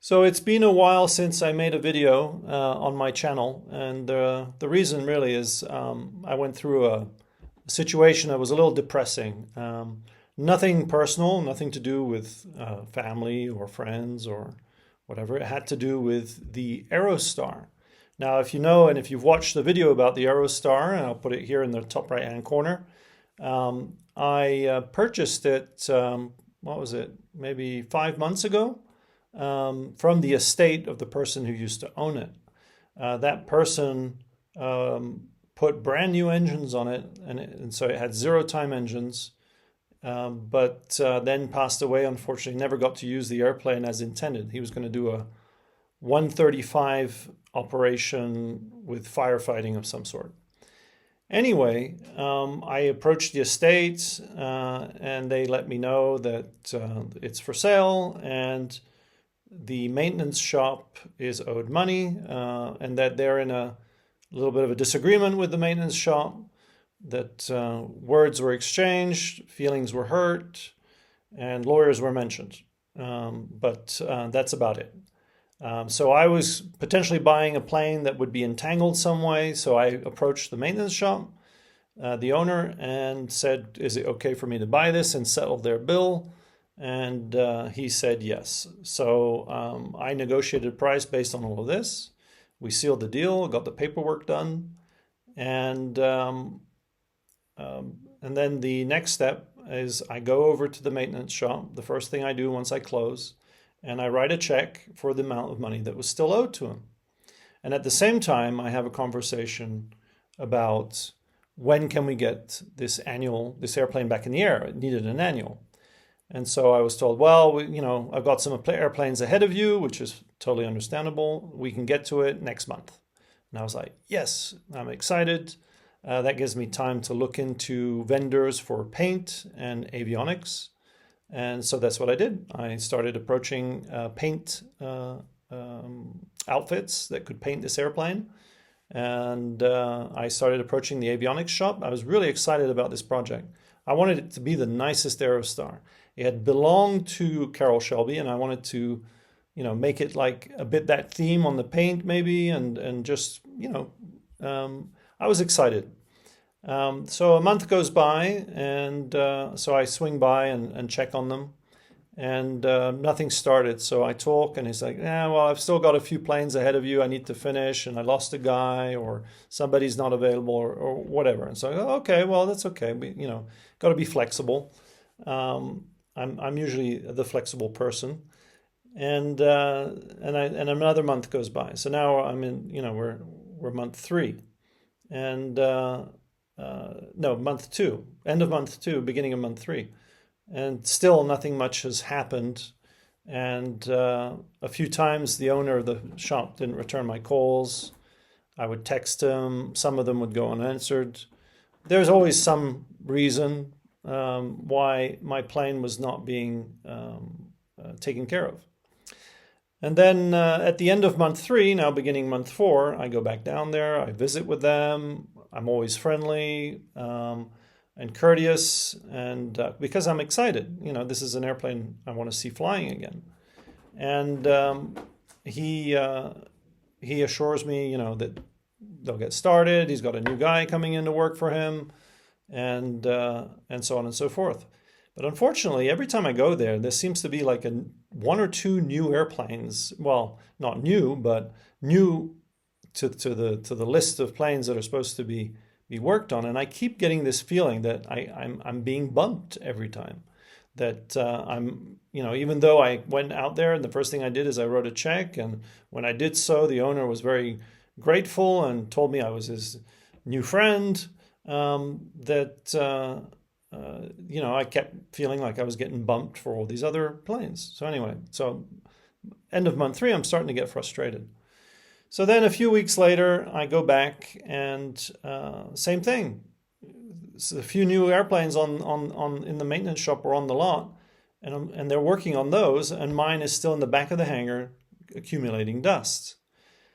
So it's been a while since I made a video on my channel, and the reason really is I went through a situation that was a little depressing. Nothing personal, nothing to do with family or friends or whatever. It had to do with the Aerostar. Now, if you know and if you've watched the video about the Aerostar, and I'll put it here in the top right-hand corner, I purchased it, what was it, maybe 5 months ago, from the estate of the person who used to own it. That person put brand new engines on it, and so it had zero time engines, but then passed away, unfortunately, never got to use the airplane as intended. He was going to do a 135 operation with firefighting of some sort. Anyway, I approached the estate and they let me know that it's for sale and the maintenance shop is owed money and that they're in a little bit of a disagreement with the maintenance shop, that words were exchanged, feelings were hurt, and lawyers were mentioned. But that's about it. So I was potentially buying a plane that would be entangled some way. So I approached the maintenance shop, the owner, and said, is it okay for me to buy this, and settled their bill? And he said yes. So I negotiated a price based on all of this. We sealed the deal, got the paperwork done, and then the next step is I go over to the maintenance shop, the first thing I do once I close, and I write a check for the amount of money that was still owed to him. And at the same time, I have a conversation about when can we get this airplane back in the air. It needed an annual. And so I was told, well, I've got some airplanes ahead of you, which is totally understandable. We can get to it next month. And I was like, yes, I'm excited. That gives me time to look into vendors for paint and avionics. And so that's what I did. I started approaching paint outfits that could paint this airplane. And I started approaching the avionics shop. I was really excited about this project. I wanted it to be the nicest Aerostar. It had belonged to Carroll Shelby, and I wanted to, make it like a bit that theme on the paint maybe, and just, I was excited. So a month goes by, and so I swing by and check on them, and nothing started. So I talk, and he's like, "Yeah, well, I've still got a few planes ahead of you. I need to finish, and I lost a guy, or somebody's not available, or whatever." And so I go, "Okay, well, that's okay. Got to be flexible." I'm usually the flexible person, and another month goes by. So now I'm in. We're month 3, and no, month 2, end of month 2, beginning of month 3. And still nothing much has happened. And a few times the owner of the shop didn't return my calls. I would text him. Some of them would go unanswered. There's always some reason why my plane was not being taken care of. And then at the end of month 3, now beginning month 4, I go back down there. I visit with them. I'm always friendly and courteous, and because I'm excited. This is an airplane I want to see flying again. And he assures me, that they'll get started. He's got a new guy coming in to work for him, and so on and so forth. But unfortunately, every time I go there seems to be like one or two new airplanes. Well, not new, but new to the list of planes that are supposed to be worked on. And I keep getting this feeling that I'm being bumped every time. That even though I went out there and the first thing I did is I wrote a check, and when I did so, the owner was very grateful and told me I was his new friend. I kept feeling like I was getting bumped for all these other planes. So anyway, end of month 3, I'm starting to get frustrated. So then a few weeks later, I go back and same thing. So a few new airplanes on in the maintenance shop are on the lot, and they're working on those, and mine is still in the back of the hangar accumulating dust.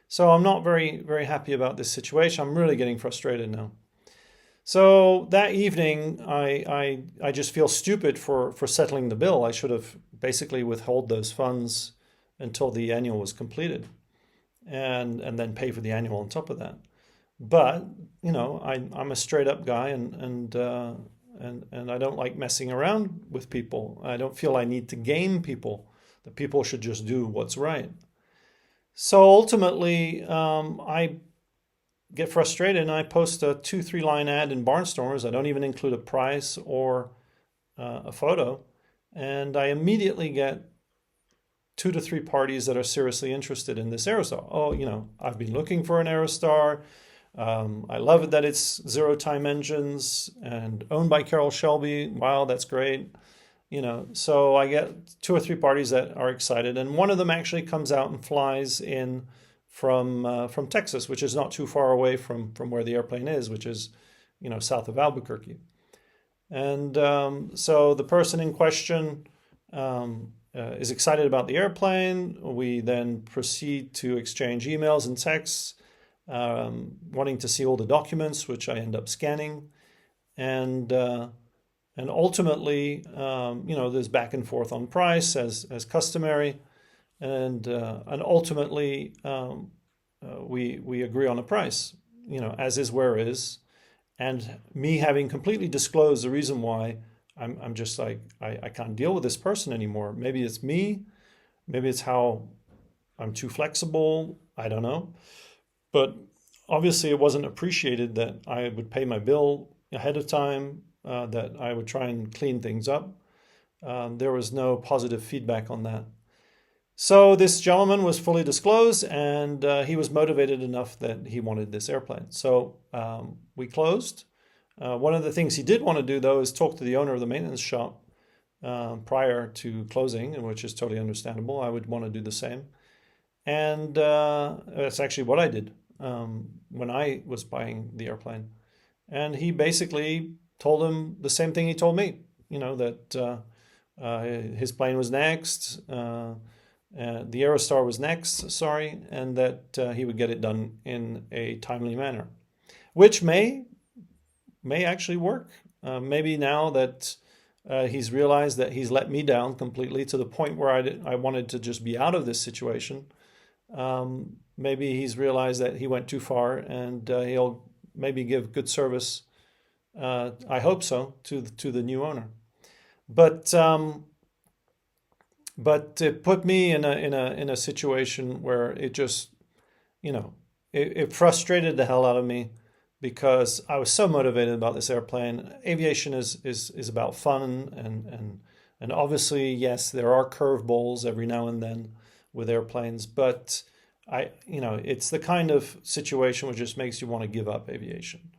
So I'm not very, very happy about this situation. I'm really getting frustrated now. So that evening, I just feel stupid for settling the bill. I should have basically withheld those funds until the annual was completed, and then pay for the annual on top of that. But I'm a straight up guy, and I don't like messing around with people. I don't feel I need to game people. The people should just do what's right. So ultimately, I get frustrated and I post a 2-3 line ad in Barnstormers. I don't even include a price or a photo, and I immediately get 2 to 3 parties that are seriously interested in this Aerostar. Oh, I've been looking for an Aerostar. I love it that it's zero time engines and owned by Carroll Shelby. Wow, that's great. So I get 2 or 3 parties that are excited, and one of them actually comes out and flies in from Texas, which is not too far away from where the airplane is, which is south of Albuquerque. And so the person in question is excited about the airplane. We then proceed to exchange emails and texts, wanting to see all the documents, which I end up scanning, and ultimately, there's back and forth on price as customary, and ultimately we agree on a price, as is where is, and me having completely disclosed the reason why I'm just like I can't deal with this person anymore. Maybe it's me, maybe it's how I'm too flexible. I don't know. But obviously, it wasn't appreciated that I would pay my bill ahead of time, that I would try and clean things up. There was no positive feedback on that. So this gentleman was fully disclosed, and he was motivated enough that he wanted this airplane. So we closed. One of the things he did want to do, though, is talk to the owner of the maintenance shop prior to closing, which is totally understandable. I would want to do the same. And that's actually what I did when I was buying the airplane. And he basically told him the same thing he told me, that his plane was next, the Aerostar was next, sorry, and that he would get it done in a timely manner, which may actually work. Maybe now that he's realized that he's let me down completely to the point where I wanted to just be out of this situation. Maybe he's realized that he went too far, and he'll maybe give good service. I hope so, to the new owner. But it put me in a situation where it just, it frustrated the hell out of me, because I was so motivated about this airplane. Aviation is about fun, and obviously, yes, there are curveballs every now and then with airplanes, but it's the kind of situation which just makes you want to give up aviation.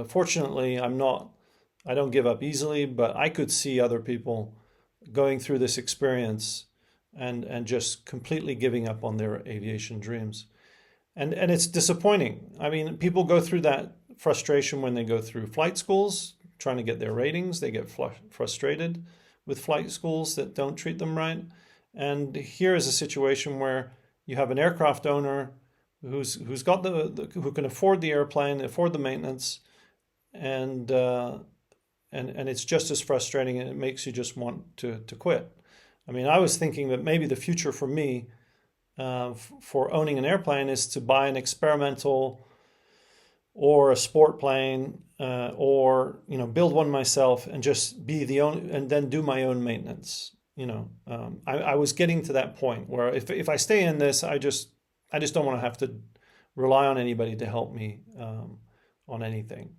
Fortunately, I don't give up easily, but I could see other people going through this experience and just completely giving up on their aviation dreams. And it's disappointing. I mean, people go through that frustration when they go through flight schools, trying to get their ratings. They get frustrated with flight schools that don't treat them right. And here is a situation where you have an aircraft owner who's got who can afford the airplane, afford the maintenance, and it's just as frustrating, and it makes you just want to quit. I mean, I was thinking that maybe the future for me for owning an airplane is to buy an experimental or a sport plane, or build one myself and just be the only, and then do my own maintenance. I was getting to that point where if I stay in this, I just don't want to have to rely on anybody to help me on anything.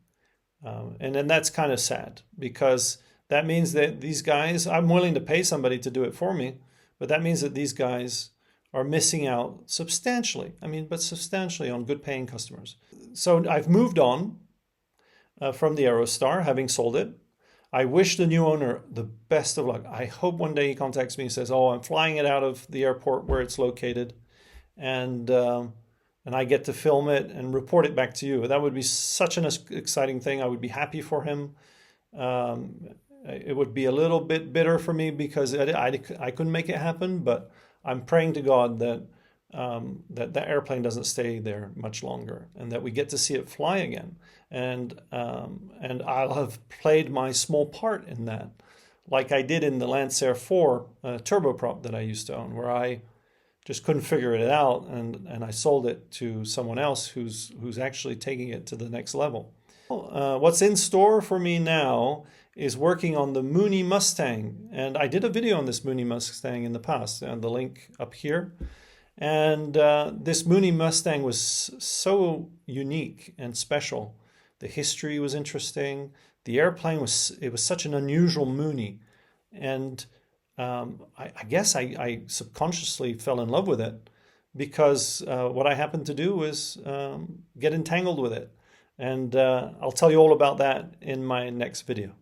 And then that's kind of sad, because that means that these guys, I'm willing to pay somebody to do it for me, but that means that these guys are missing out substantially. But substantially on good paying customers. So I've moved on from the Aerostar, having sold it. I wish the new owner the best of luck. I hope one day he contacts me and says, "Oh, I'm flying it out of the airport where it's located, and I get to film it and report it back to you." That would be such an exciting thing. I would be happy for him. It would be a little bit bitter for me because I couldn't make it happen, but I'm praying to God that that airplane doesn't stay there much longer, and that we get to see it fly again. And I'll have played my small part in that. like I did in the Lancer 4 turboprop that I used to own, where I just couldn't figure it out, and I sold it to someone else who's actually taking it to the next level. What's in store for me now is working on the Mooney Mustang, and I did a video on this Mooney Mustang in the past, and the link up here. And this Mooney Mustang was so unique and special. The history was interesting. The airplane was such an unusual Mooney, and I guess I subconsciously fell in love with it because what I happened to do was get entangled with it. And I'll tell you all about that in my next video.